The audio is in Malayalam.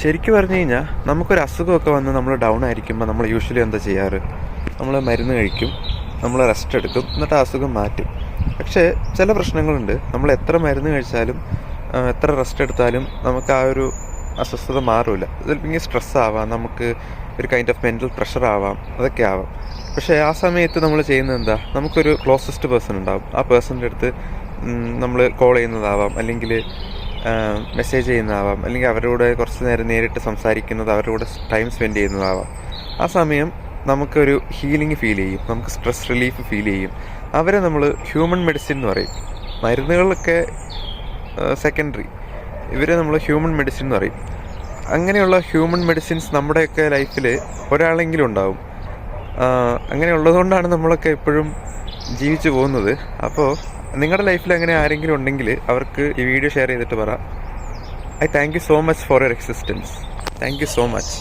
ശരിക്കും പറഞ്ഞു കഴിഞ്ഞാൽ നമുക്കൊരു അസുഖമൊക്കെ വന്ന് നമ്മൾ ഡൗൺ ആയിരിക്കുമ്പോൾ നമ്മൾ യൂഷ്വലി എന്താ ചെയ്യാറ്? നമ്മൾ മരുന്ന് കഴിക്കും, നമ്മൾ റെസ്റ്റ് എടുക്കും, എന്നിട്ട് ആ അസുഖം മാറ്റും. പക്ഷേ ചില പ്രശ്നങ്ങളുണ്ട്. നമ്മൾ എത്ര മരുന്ന് കഴിച്ചാലും എത്ര റെസ്റ്റ് എടുത്താലും നമുക്ക് ആ ഒരു അസ്വസ്ഥത മാറില്ല. ചിലപ്പോൾ സ്ട്രെസ് ആവാം, നമുക്ക് ഒരു കൈൻഡ് ഓഫ് മെൻ്റൽ പ്രഷർ ആവാം, അതൊക്കെ ആവാം. പക്ഷേ ആ സമയത്ത് നമ്മൾ ചെയ്യുന്നത് എന്താ? നമുക്കൊരു ക്ലോസസ്റ്റ് പേഴ്സൺ ഉണ്ടാവും. ആ പേഴ്സണിൻ്റെ അടുത്ത് നമ്മൾ കോൾ ചെയ്യുന്നതാവാം, അല്ലെങ്കിൽ മെസ്സേജ് ചെയ്യുന്നതാവാം, അല്ലെങ്കിൽ അവരോട് കുറച്ച് നേരം നേരിട്ട് സംസാരിക്കുന്നത്, അവരോട് ടൈം സ്പെൻഡ് ചെയ്യുന്നതാവാം. ആ സമയം നമുക്കൊരു ഹീലിംഗ് ഫീൽ ചെയ്യും, നമുക്ക് സ്ട്രെസ് റിലീഫ് ഫീൽ ചെയ്യും. അവരെ നമ്മൾ ഹ്യൂമൻ മെഡിസിൻ എന്ന് പറയും. മരുന്നുകളൊക്കെ സെക്കൻഡറി, ഇവരെ നമ്മൾ ഹ്യൂമൻ മെഡിസിൻ എന്ന് പറയും. അങ്ങനെയുള്ള ഹ്യൂമൻ മെഡിസിൻസ് നമ്മുടെയൊക്കെ ലൈഫിൽ ഒരാളെങ്കിലും ഉണ്ടാവും. അങ്ങനെ ഉള്ളതുകൊണ്ടാണ് നമ്മളൊക്കെ എപ്പോഴും ജീവിച്ചു പോകുന്നത്. അപ്പോൾ നിങ്ങളുടെ ലൈഫിൽ അങ്ങനെ ആരെങ്കിലും ഉണ്ടെങ്കിൽ അവർക്ക് ഈ വീഡിയോ ഷെയർ ചെയ്തിട്ട് പറ, I thank you so much for your existence. Thank you so much.